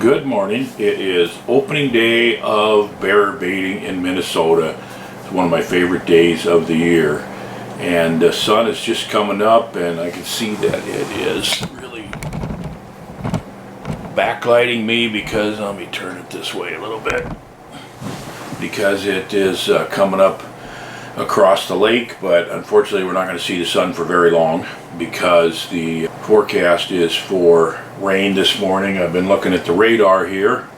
Good morning. It is opening day of bear baiting in Minnesota. It's one of my favorite days of the year, and the sun is just coming up, and I can see that it is really backlighting me because, let me turn it this way a little bit, because it is coming up across the lake. But unfortunately we're not going to see the sun for very long because the forecast is for rain this morning. I've been looking at the radar here,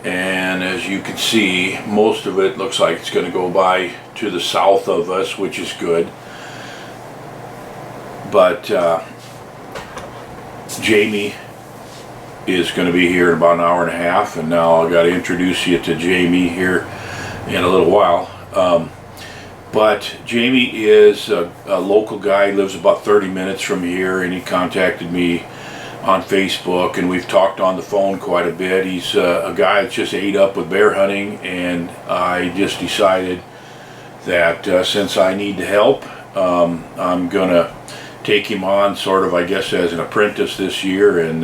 and as you can see, most of it looks like it's going to go by to the south of us, which is good. But Jamie is going to be here in about an hour and a half, and now I've got to introduce you to Jamie here in a little while. But Jamie is a local guy. He lives about 30 minutes from here, and he contacted me on Facebook, and we've talked on the phone quite a bit. He's a guy that's just ate up with bear hunting, and I just decided that since I need the help, I'm gonna take him on sort of, I guess, as an apprentice this year. And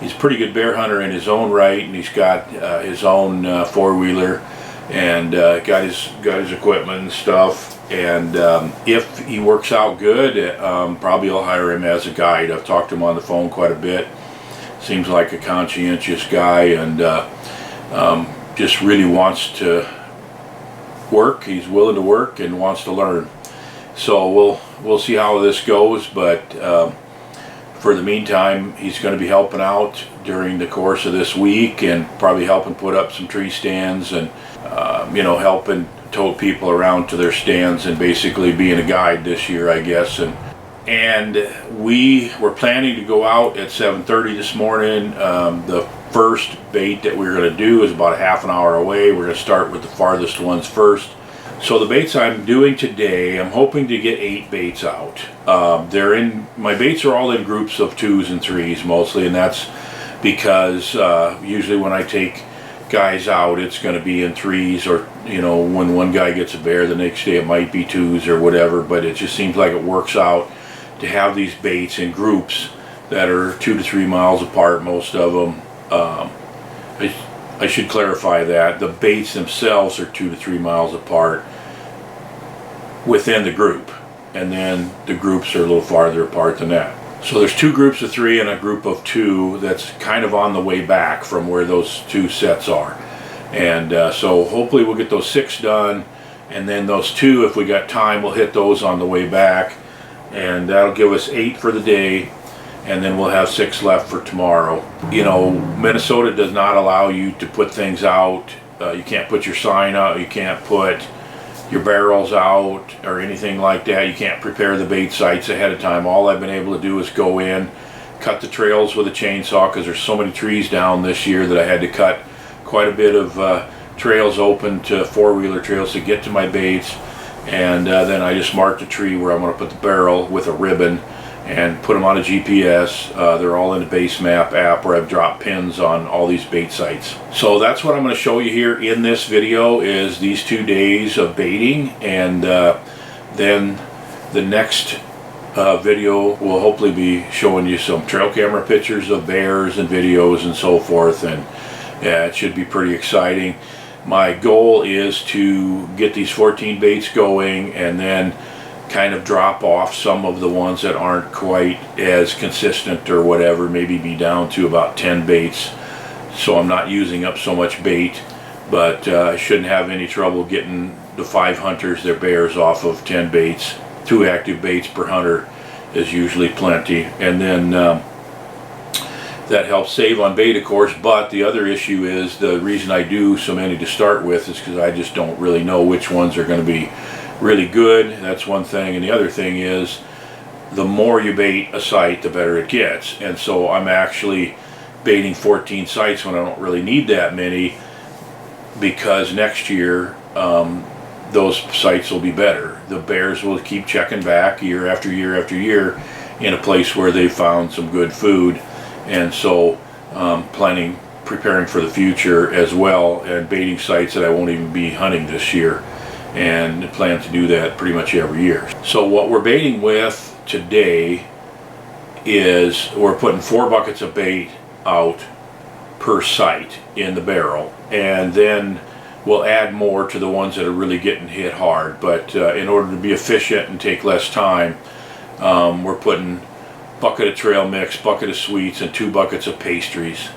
he's a pretty good bear hunter in his own right, and he's got his own four-wheeler, and got his equipment and stuff. And if he works out good, probably I'll hire him as a guide. I've talked to him on the phone quite a bit. Seems like a conscientious guy, and just really wants to work. He's willing to work and wants to learn. So we'll see how this goes, but for the meantime, he's going to be helping out during the course of this week, and probably helping put up some tree stands, and helping tow people around to their stands, and basically being a guide this year, I guess. And we were planning to go out at 7:30 this morning. The first bait that we were going to do is about a half an hour away. We're going to start with the farthest ones first. So the baits I'm doing today, I'm hoping to get 8 baits out. My baits are all in groups of 2s and 3s mostly, and that's because usually when I take guys out, it's going to be in 3s, or when one guy gets a bear, the next day it might be 2s or whatever. But it just seems like it works out to have these baits in groups that are 2 to 3 miles apart, most of them. I should clarify that the baits themselves are 2 to 3 miles apart within the group, and then the groups are a little farther apart than that. So there's 2 groups of 3 and a group of 2 that's kind of on the way back from where those 2 sets are. And so hopefully we'll get those 6 done, and then those 2, if we got time, we'll hit those on the way back, and that'll give us 8 for the day, and then we'll have 6 left for tomorrow. Minnesota does not allow you to put things out. You can't put your sign out, you can't put your barrels out or anything like that. You can't prepare the bait sites ahead of time. All I've been able to do is go in, cut the trails with a chainsaw, because there's so many trees down this year that I had to cut quite a bit of trails open to four-wheeler trails to get to my baits. And then I just marked a tree where I'm going to put the barrel with a ribbon and put them on a GPS. They're all in the Base Map app, where I've dropped pins on all these bait sites. So that's what I'm going to show you here in this video, is these 2 days of baiting. And then the next video will hopefully be showing you some trail camera pictures of bears and videos and so forth. And yeah, it should be pretty exciting. My goal is to get these 14 baits going, and then kind of drop off some of the ones that aren't quite as consistent or whatever, maybe be down to about 10 baits, so I'm not using up so much bait. But I shouldn't have any trouble getting the 5 hunters their bears off of 10 baits. 2 active baits per hunter is usually plenty, and then that helps save on bait, of course. But the other issue is, the reason I do so many to start with is because I just don't really know which ones are going to be really good. That's one thing. And the other thing is, the more you bait a site, the better it gets. And so I'm actually baiting 14 sites when I don't really need that many, because next year those sites will be better. The bears will keep checking back year after year after year in a place where they found some good food. And so preparing for the future as well, and baiting sites that I won't even be hunting this year, and plan to do that pretty much every year. So what we're baiting with today is we're putting 4 buckets of bait out per site in the barrel, and then we'll add more to the ones that are really getting hit hard. But in order to be efficient and take less time, we're putting bucket of trail mix, bucket of sweets, and 2 buckets of pastries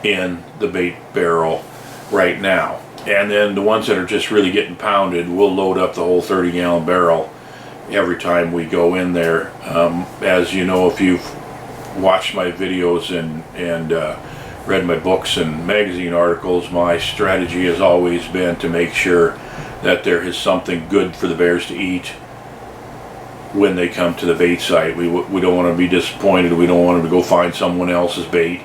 in the bait barrel right now. And then the ones that are just really getting pounded, we'll load up the whole 30-gallon barrel every time we go in there. As you know, if you've watched my videos and read my books and magazine articles, my strategy has always been to make sure that there is something good for the bears to eat when they come to the bait site. We don't want to be disappointed. We don't want them to go find someone else's bait.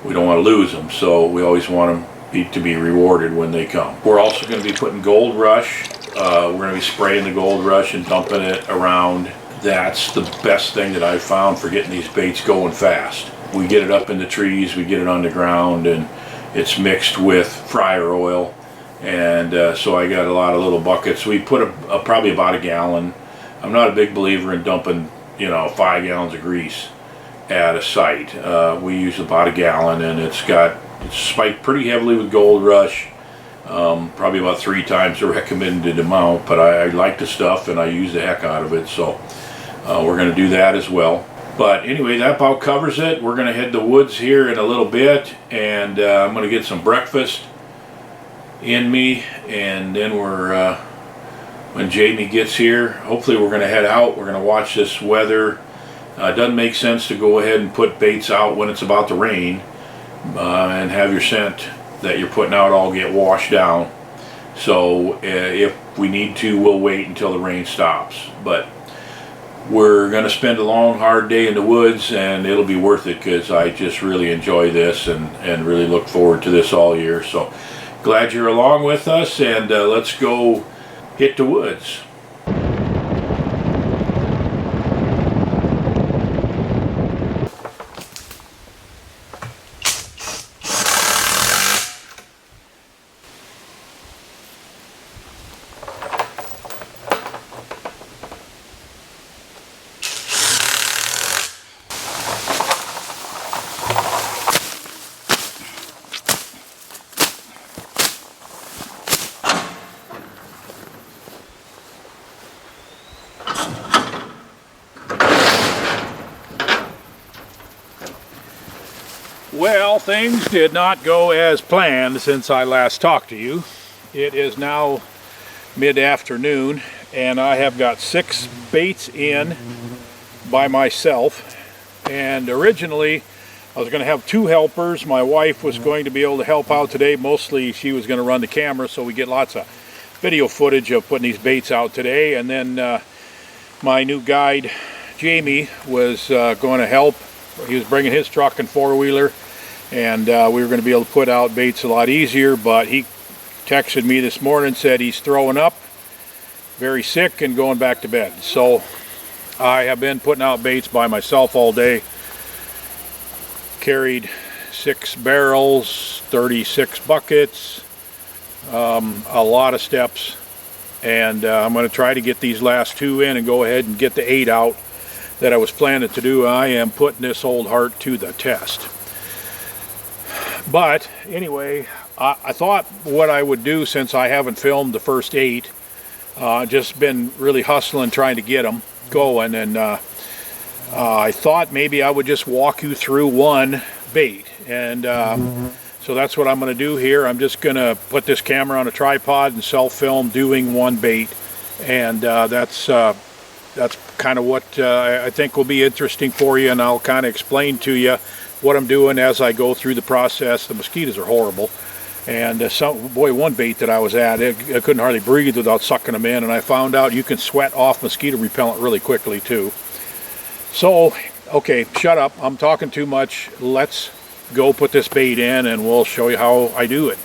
We don't want to lose them, so we always want them to be rewarded when they come. We're also going to be putting Gold Rush. We're going to be spraying the Gold Rush and dumping it around. That's the best thing that I've found for getting these baits going fast. We get it up in the trees, we get it on the ground, and it's mixed with fryer oil. And so I got a lot of little buckets. We put probably about a gallon. I'm not a big believer in dumping, 5 gallons of grease at a site. We use about a gallon, and it's spiked pretty heavily with Gold Rush. Probably about 3 times the recommended amount, but I like the stuff and I use the heck out of it, so we're going to do that as well. But anyway, that about covers it. We're going to head to the woods here in a little bit, and I'm going to get some breakfast in me, and then when Jamie gets here, hopefully we're going to head out. We're going to watch this weather. It doesn't make sense to go ahead and put baits out when it's about to rain and have your scent that you're putting out all get washed down. So if we need to, we'll wait until the rain stops. But we're going to spend a long, hard day in the woods, and it'll be worth it because I just really enjoy this and really look forward to this all year. So glad you're along with us, and let's go hit the woods. Well, things did not go as planned since I last talked to you. It is now mid-afternoon, and I have got 6 baits in by myself. And originally I was going to have 2 helpers. My wife was going to be able to help out today. Mostly she was going to run the camera, so we get lots of video footage of putting these baits out today. And then my new guide Jamie was going to help. He was bringing his truck and 4-wheeler, and we were going to be able to put out baits a lot easier. But he texted me this morning, said he's throwing up, very sick, and going back to bed. So I have been putting out baits by myself all day. Carried 6 barrels, 36 buckets, a lot of steps, and I'm going to try to get these last 2 in and go ahead and get the 8 out that I was planning to do. I am putting this old heart to the test. But anyway, I thought what I would do, since I haven't filmed the first 8, just been really hustling trying to get them going, and I thought maybe I would just walk you through one bait. And so that's what I'm going to do here. I'm just going to put this camera on a tripod and self-film doing one bait, and that's kind of what I think will be interesting for you, and I'll kind of explain to you what I'm doing as I go through the process. The mosquitoes are horrible, and one bait that I was at, I couldn't hardly breathe without sucking them in, and I found out you can sweat off mosquito repellent really quickly too. So, okay, shut up, I'm talking too much. Let's go put this bait in, and we'll show you how I do it.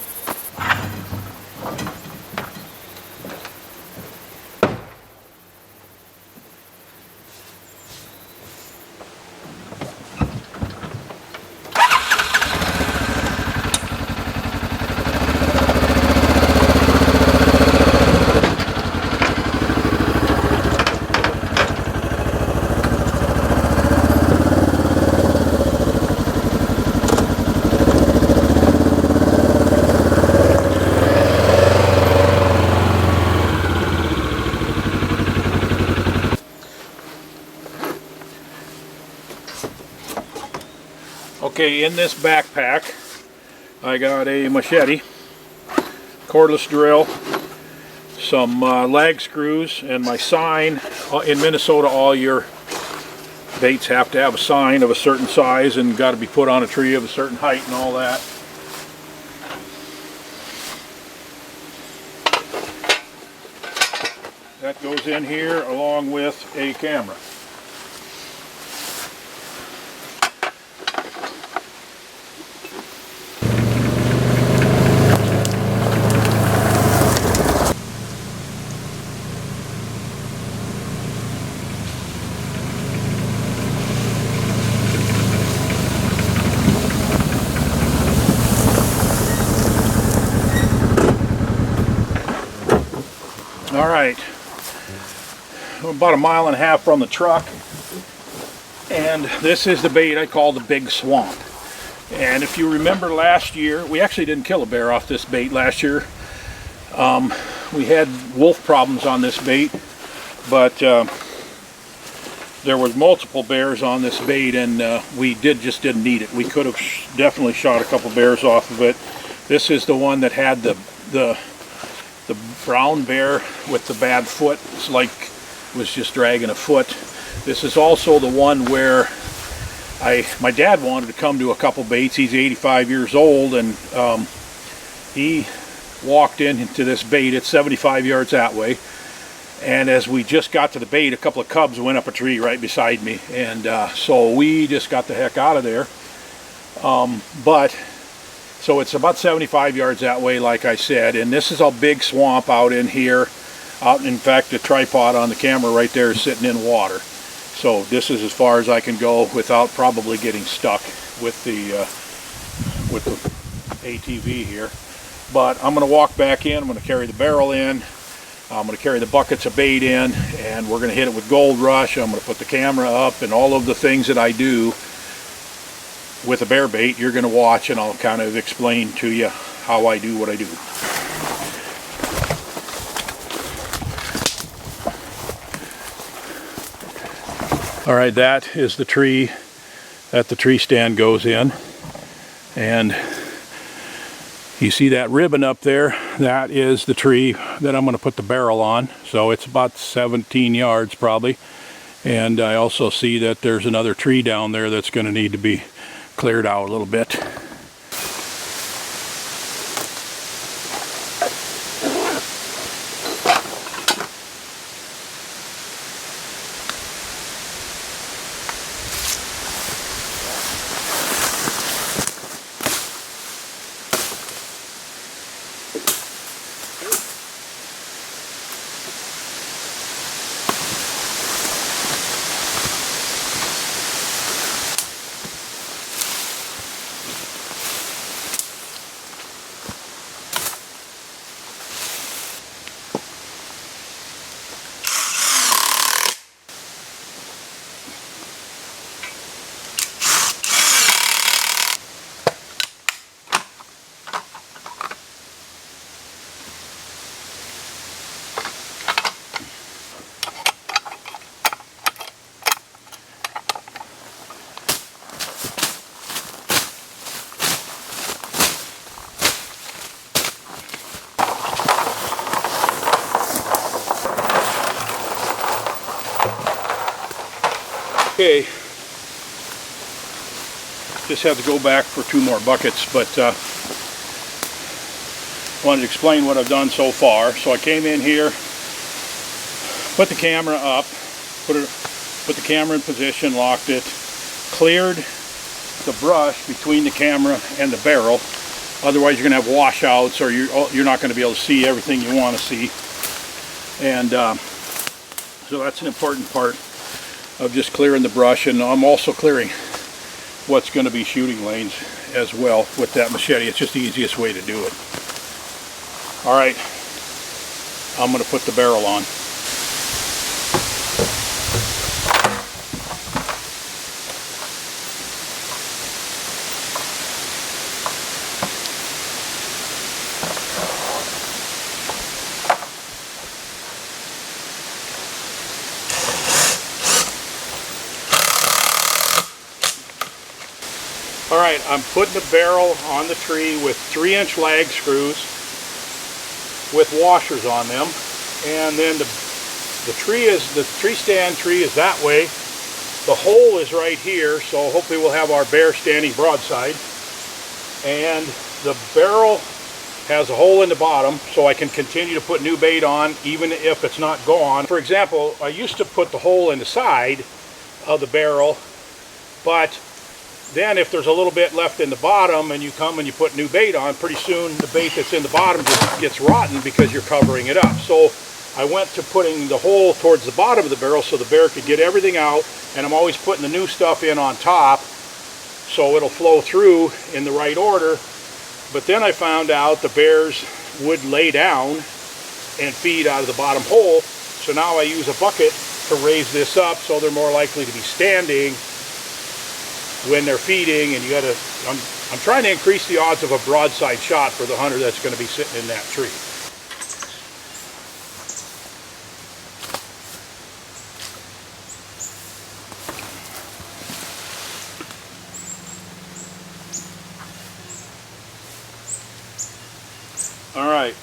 Okay, in this backpack I got a machete, cordless drill, some lag screws, and my sign. In Minnesota, all your baits have to have a sign of a certain size and got to be put on a tree of a certain height and all that. That goes in here along with a camera. All right, about 1.5 miles from the truck, and this is the bait I call the Big Swamp. And if you remember last year, we actually didn't kill a bear off this bait last year. We had wolf problems on this bait, but there was multiple bears on this bait, and we just didn't need it. We could have definitely shot a couple bears off of it. This is the one that had the brown bear with the bad foot. It's like it was just dragging a foot. This is also the one where my dad wanted to come to a couple baits. He's 85 years old, and he walked into this bait. It's 75 yards that way, and as we just got to the bait, a couple of cubs went up a tree right beside me, and so we just got the heck out of there. So it's about 75 yards that way, like I said, and this is a big swamp out in here. In fact, the tripod on the camera right there is sitting in water. So this is as far as I can go without probably getting stuck with the ATV here. But I'm going to walk back in. I'm going to carry the barrel in. I'm going to carry the buckets of bait in, and we're going to hit it with Gold Rush. I'm going to put the camera up, and all of the things that I do with a bear bait you're going to watch, and I'll kind of explain to you how I do what I do. All right, that is the tree that the tree stand goes in, and you see that ribbon up there? That is the tree that I'm going to put the barrel on. So it's about 17 yards probably, and I also see that there's another tree down there that's going to need to be cleared out a little bit. Okay, just have to go back for 2 more buckets, but I wanted to explain what I've done so far. So I came in here, put the camera up, put the camera in position, locked it, cleared the brush between the camera and the barrel. Otherwise you're going to have washouts, or you're not going to be able to see everything you want to see. And so that's an important part of just clearing the brush, and I'm also clearing what's going to be shooting lanes as well with that machete. It's just the easiest way to do it. All right, I'm going to put the barrel on. All right, I'm putting the barrel on the tree with 3-inch lag screws with washers on them, and then the tree stand is that way. The hole is right here, so hopefully we'll have our bear standing broadside. And the barrel has a hole in the bottom, so I can continue to put new bait on even if it's not gone. For example, I used to put the hole in the side of the barrel, but then if there's a little bit left in the bottom and you come and you put new bait on, pretty soon the bait that's in the bottom just gets rotten because you're covering it up. So I went to putting the hole towards the bottom of the barrel so the bear could get everything out, and I'm always putting the new stuff in on top so it'll flow through in the right order. But then I found out the bears would lay down and feed out of the bottom hole, so now I use a bucket to raise this up so they're more likely to be standing when they're feeding. And I'm trying to increase the odds of a broadside shot for the hunter that's going to be sitting in that tree. All right,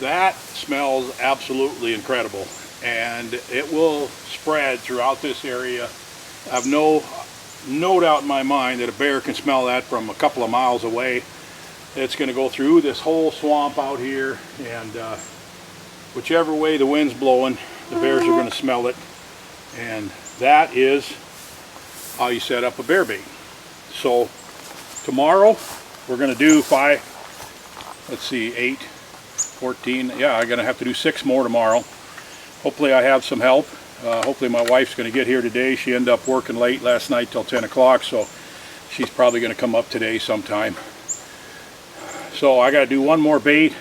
that smells absolutely incredible, and it will spread throughout this area. I have no doubt in my mind that a bear can smell that from a couple of miles away. It's going to go through this whole swamp out here, and whichever way the wind's blowing, the bears are going to smell it, and that is how you set up a bear bait. So tomorrow we're going to do 8, 14, yeah, I'm going to have to do 6 more tomorrow. Hopefully I have some help. Hopefully my wife's going to get here today. She ended up working late last night till 10 o'clock, so she's probably going to come up today sometime. So I got to do 1 more bait,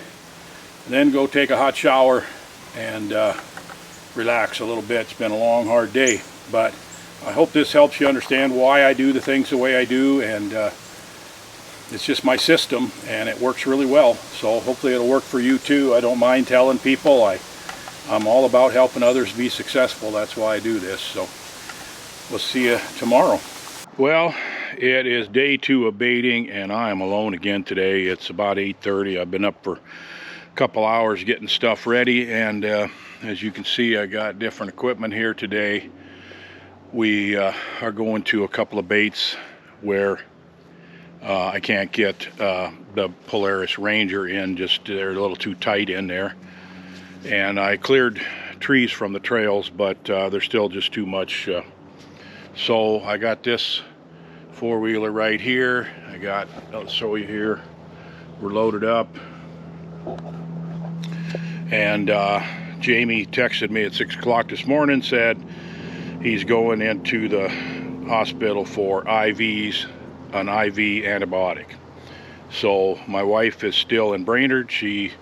then go take a hot shower and relax a little bit. It's been a long, hard day, but I hope this helps you understand why I do the things the way I do, and it's just my system, and it works really well. So hopefully it'll work for you too. I don't mind telling people. I'm all about helping others be successful. That's why I do this. So we'll see you tomorrow. Well, it is day 2 of baiting, and I am alone again today. It's about 8:30. I've been up for a couple hours getting stuff ready, and as you can see, I got different equipment here today. We are going to a couple of baits where I can't get the Polaris Ranger in, just they're a little too tight in there. And I cleared trees from the trails, but they're still just too much. So I got this 4-wheeler right here. I'll show you here. We're loaded up. And Jamie texted me at 6 o'clock this morning, said he's going into the hospital for IVs, an IV antibiotic. So my wife is still in Brainerd. She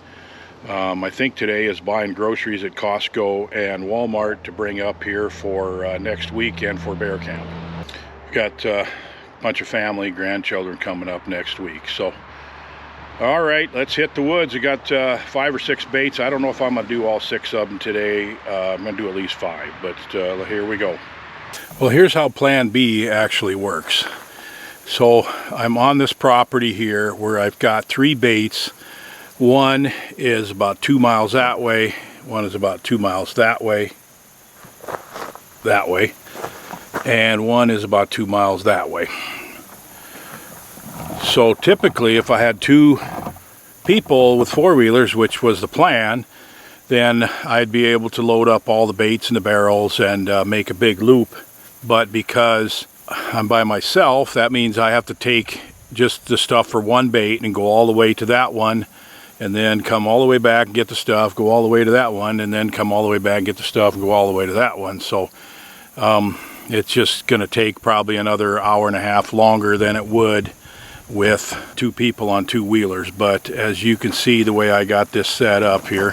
I think today is buying groceries at Costco and Walmart to bring up here for next weekend for bear camp. Got a bunch of family, grandchildren coming up next week. So all right, let's hit the woods. I got 5 or 6 baits. I don't know if I'm gonna do all 6 of them today. I'm gonna do at least 5, but here we go. Well, here's how plan B actually works. So I'm on this property here where I've got 3 baits. One is about 2 miles that way, one is about 2 miles that way, and one is about 2 miles that way. So typically if I had 2 people with 4-wheelers, which was the plan, then I'd be able to load up all the baits in the barrels and make a big loop. But because I'm by myself, that means I have to take just the stuff for one bait and go all the way to that one, and then come all the way back and get the stuff, go all the way to that one, and then come all the way back and get the stuff and go all the way to that one. So it's just going to take probably another hour and a half longer than it would with 2 people on 2-wheelers. But as you can see, the way I got this set up here,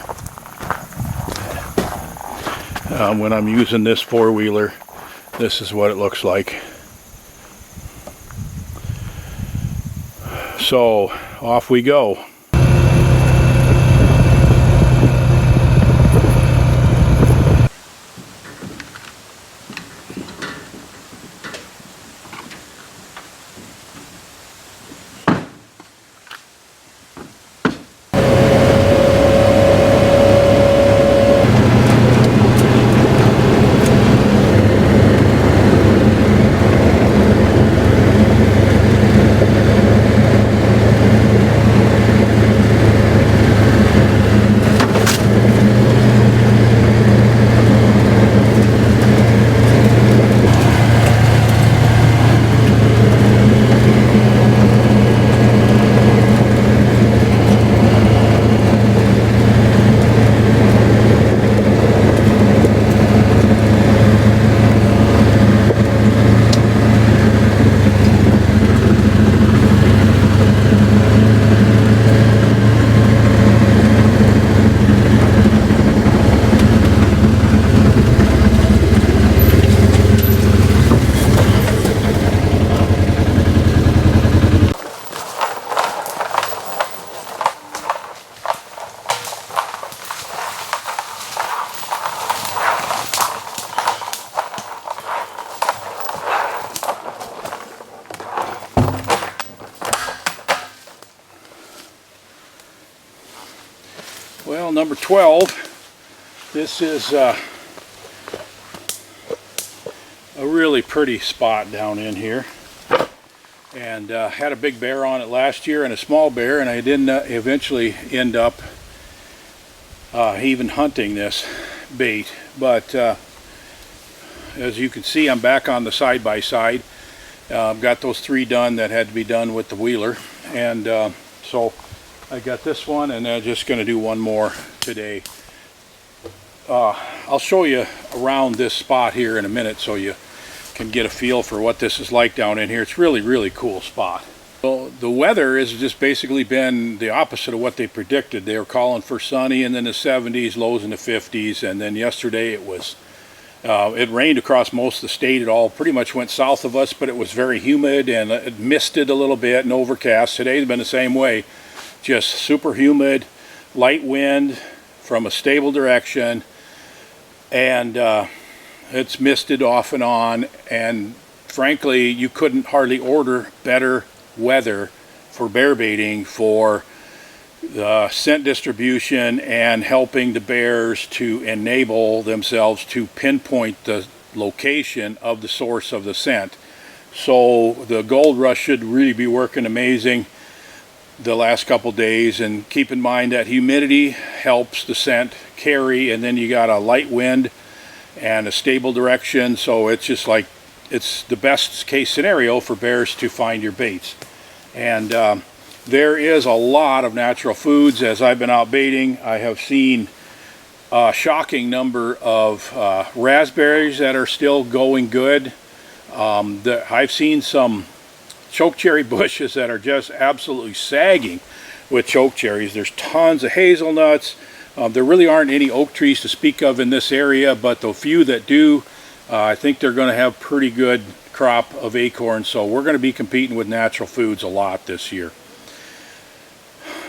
when I'm using this 4-wheeler, this is what it looks like. So off we go. number 12. This is a really pretty spot down in here, and had a big bear on it last year and a small bear, and I didn't eventually end up even hunting this bait. But as you can see, I'm back on the side-by-side. I've got those 3 done that had to be done with the wheeler, and so I got this one, and I'm just going to do one more today. I'll show you around this spot here in a minute so you can get a feel for what this is like down in here. It's really, really cool spot. Well, the weather has just basically been the opposite of what they predicted. They were calling for sunny and then the 70s, lows in the 50s, and then yesterday it was it rained across most of the state. It all pretty much went south of us, but it was very humid and it misted a little bit and overcast. Today's been the same way, just super humid, light wind from a stable direction, and it's misted off and on, and frankly you couldn't hardly order better weather for bear baiting, for the scent distribution and helping the bears to enable themselves to pinpoint the location of the source of the scent. So the gold rush should really be working amazing the last couple days, and keep in mind that humidity helps the scent carry, and then you got a light wind and a stable direction, so it's just like, it's the best case scenario for bears to find your baits. And there is a lot of natural foods. As I've been out baiting, I have seen a shocking number of raspberries that are still going good. I've seen some chokecherry bushes that are just absolutely sagging with chokecherries. There's tons of hazelnuts. There really aren't any oak trees to speak of in this area, but the few that do, I think they're going to have pretty good crop of acorns. So we're going to be competing with natural foods a lot this year.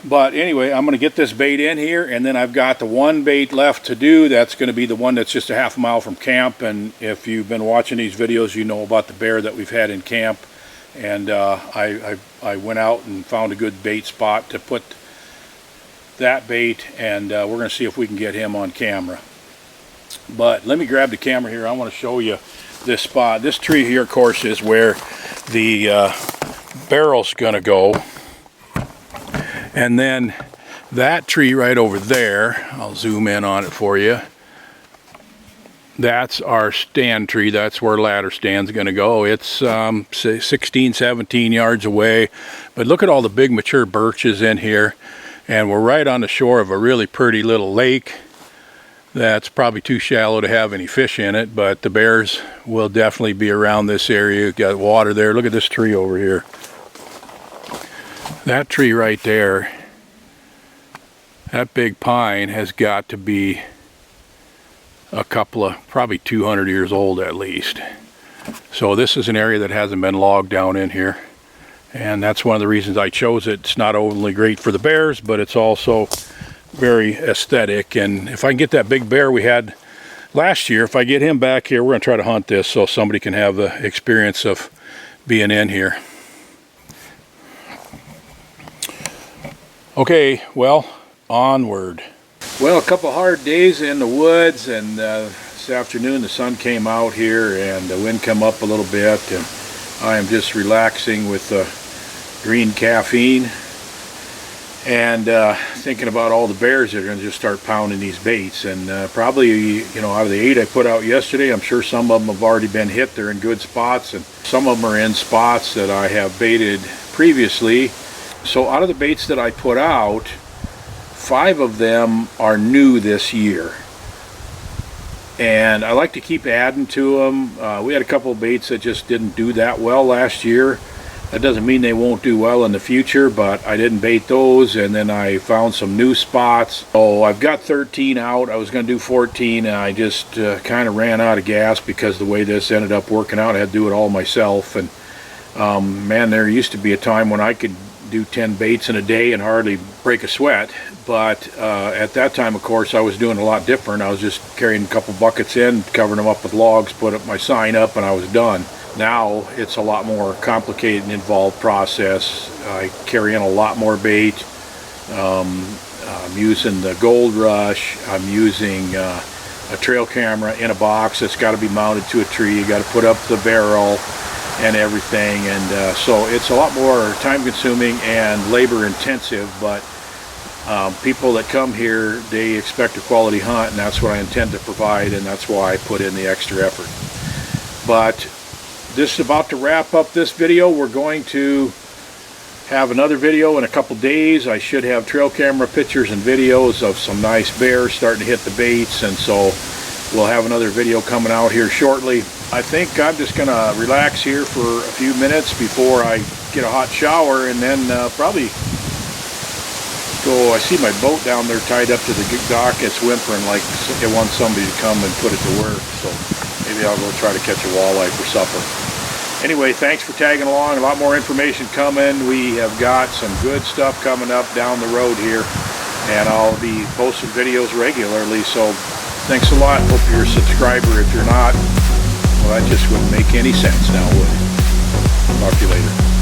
But anyway, I'm going to get this bait in here, and then I've got the one bait left to do. That's going to be the one that's just a half a mile from camp. And if you've been watching these videos, you know about the bear that we've had in camp. And I went out and found a good bait spot to put that bait, and we're going to see if we can get him on camera. But let me grab the camera here. I want to show you this spot. This tree here, of course, is where the barrel's going to go. And then that tree right over there, I'll zoom in on it for you. That's our stand tree. That's where ladder stand's going to go. It's 16, 17 yards away. But look at all the big mature birches in here. And we're right on the shore of a really pretty little lake that's probably too shallow to have any fish in it, but the bears will definitely be around this area. You've got water there. Look at this tree over here. That tree right there, that big pine has got to be a couple of, probably 200 years old at least. So this is an area that hasn't been logged down in here, and that's one of the reasons I chose it. It's not only great for the bears, but it's also very aesthetic. And if I can get that big bear we had last year, if I get him back here, we're going to try to hunt this so somebody can have the experience of being in here. Okay, well, onward. Well, a couple hard days in the woods, and this afternoon the sun came out here and the wind come up a little bit, and I am just relaxing with green caffeine and thinking about all the bears that are going to just start pounding these baits. And probably, you know, out of the 8 I put out yesterday, I'm sure some of them have already been hit. They're in good spots, and some of them are in spots that I have baited previously. So out of the baits that I put out, 5 of them are new this year, and I like to keep adding to them. We had a couple of baits that just didn't do that well last year. That doesn't mean they won't do well in the future, but I didn't bait those, and then I found some new spots. So I've got 13 out. I was going to do 14, and I just kind of ran out of gas because the way this ended up working out, I had to do it all myself. And man, there used to be a time when I could do 10 baits in a day and hardly break a sweat. But at that time, of course, I was doing a lot different. I was just carrying a couple buckets in, covering them up with logs, put up my sign up, and I was done. Now it's a lot more complicated and involved process. I carry in a lot more bait. I'm using the Gold Rush. I'm using a trail camera in a box that's got to be mounted to a tree. You got to put up the barrel and everything, and so it's a lot more time consuming and labor intensive, but people that come here, they expect a quality hunt, and that's what I intend to provide, and that's why I put in the extra effort. But this is about to wrap up this video. We're going to have another video in a couple days. I should have trail camera pictures and videos of some nice bears starting to hit the baits, and so we'll have another video coming out here shortly. I think I'm just gonna relax here for a few minutes before I get a hot shower, and then probably go. I see my boat down there tied up to the dock. It's whimpering like it wants somebody to come and put it to work, so maybe I'll go try to catch a walleye for supper. Anyway, thanks for tagging along. A lot more information coming. We have got some good stuff coming up down the road here, and I'll be posting videos regularly, so thanks a lot. Hope you're a subscriber. If you're not, well, that just wouldn't make any sense now, would it? Talk to you later.